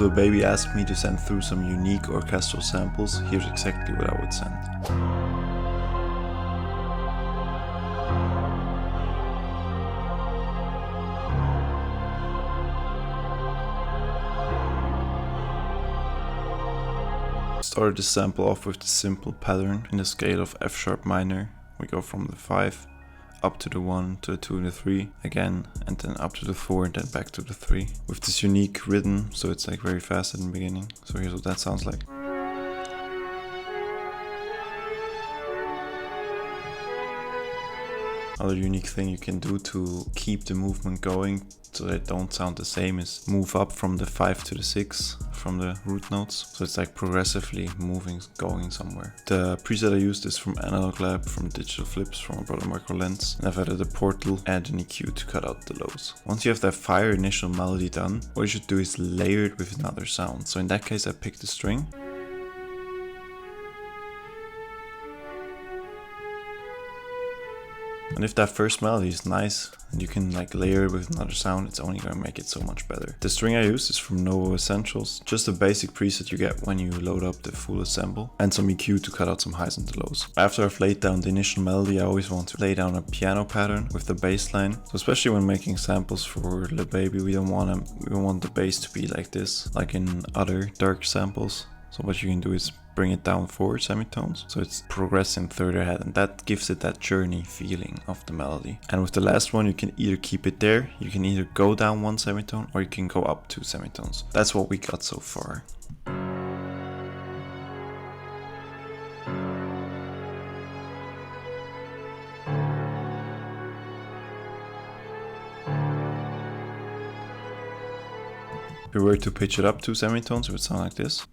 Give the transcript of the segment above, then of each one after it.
If Lil Baby asked me to send through some unique orchestral samples, here's exactly what I would send. Started the sample off with the simple pattern in the scale of F sharp minor. We go from the 5 up to the 1 to the 2 and the 3 again, and then up to the 4 and then back to the 3 with this unique rhythm, so it's like very fast in the beginning. So here's what that sounds like. Another unique thing you can do to keep the movement going so they don't sound the same is move up from the 5 to the 6 from the root notes. So it's like progressively moving, going somewhere. The preset I used is from Analog Lab, from Digital Flips, from my brother Micro Lens. And I've added a portal and an EQ to cut out the lows. Once you have that fire initial melody done, what you should do is layer it with another sound. So in that case I picked a string. And if that first melody is nice and you can like layer it with another sound, it's only going to make it so much better. The string I used is from Novo Essentials, just a basic preset you get when you load up the full assemble, and some EQ to cut out some highs and lows. After I've laid down the initial melody, I always want to lay down a piano pattern with the bass line. So especially when making samples for Lil Baby, we don't want the bass to be like this, like in other dark samples. So what you can do is bring it down 4 semitones, so it's progressing further ahead, and that gives it that journey feeling of the melody. And with the last one, you can either keep it there, you can either go down 1 semitone, or you can go up 2 semitones. That's what we got so far. If we were to pitch it up 2 semitones, it would sound like this.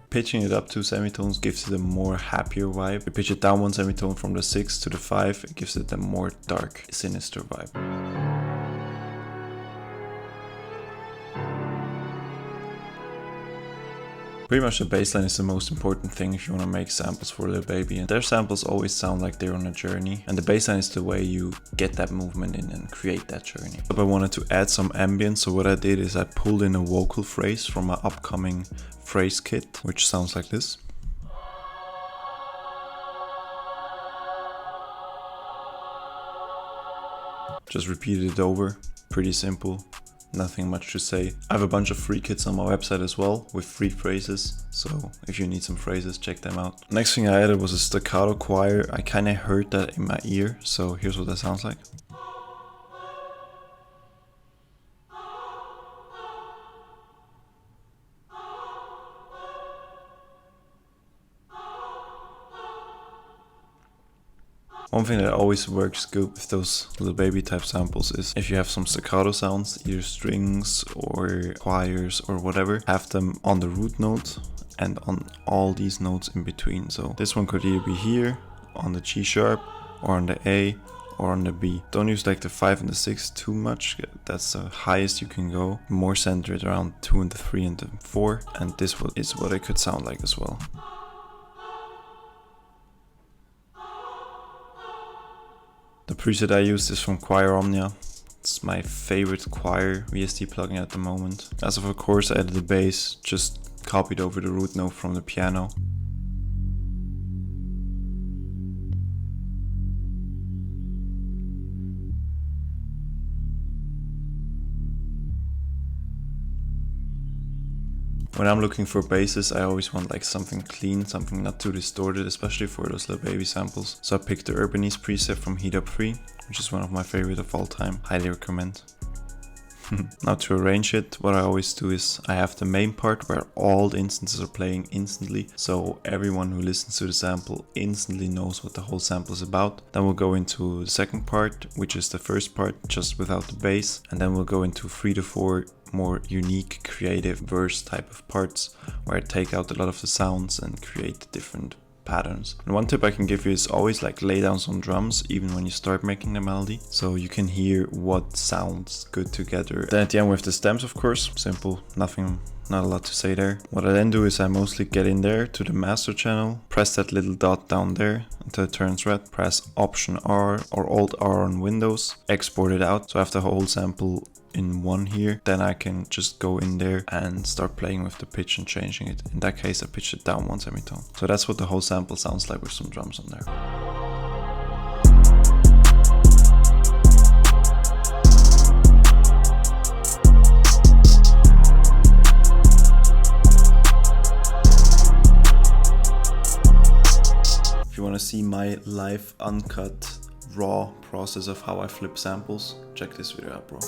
Pitching it up 2 semitones gives it a more happier vibe. If you pitch it down 1 semitone from the 6 to the 5, it gives it a more dark, sinister vibe. Pretty much the bassline is the most important thing if you want to make samples for Lil Baby, and their samples always sound like they're on a journey, and the bassline is the way you get that movement in and create that journey. But I wanted to add some ambient, so what I did is I pulled in a vocal phrase from my upcoming phrase kit, which sounds like this. Just repeated it over, pretty simple. Nothing much to say. I have a bunch of free kits on my website as well with free phrases, so if you need some phrases, check them out. Next thing I added was a staccato choir. I kind of heard that in my ear, so here's what that sounds like. One thing that always works good with those Lil Baby type samples is if you have some staccato sounds, either strings or choirs or whatever, have them on the root note and on all these notes in between. So this one could either be here, on the G sharp, or on the A, or on the B. Don't use like the 5 and the 6 too much, that's the highest you can go. More centered around 2 and the 3 and the 4, and this is what it could sound like as well. The preset I used is from Choir Omnia. It's my favorite choir VST plugin at the moment. As of course I added the bass, just copied over the root note from the piano. When I'm looking for basses, I always want like something clean, something not too distorted, especially for those Lil Baby samples. So I picked the Urbanese preset from Heat Up 3, which is one of my favorite of all time. Highly recommend. Now to arrange it, what I always do is I have the main part where all the instances are playing instantly, so everyone who listens to the sample instantly knows what the whole sample is about. Then we'll go into the second part, which is the first part just without the bass, and then we'll go into 3 to 4 more unique creative verse type of parts where I take out a lot of the sounds and create different patterns. And one tip I can give you is always like lay down some drums even when you start making the melody, so you can hear what sounds good together. Then at the end with the stems, of course, simple, nothing not a lot to say there. What I then do is I mostly get in there to the master channel, press that little dot down there until it turns red, press Option R or Alt R on Windows, export it out. So I have the whole sample in one here. Then I can just go in there and start playing with the pitch and changing it. In that case, I pitched it down one semitone. So that's what the whole sample sounds like with some drums on there. If you want to see my live, uncut, raw process of how I flip samples, check this video out, bro.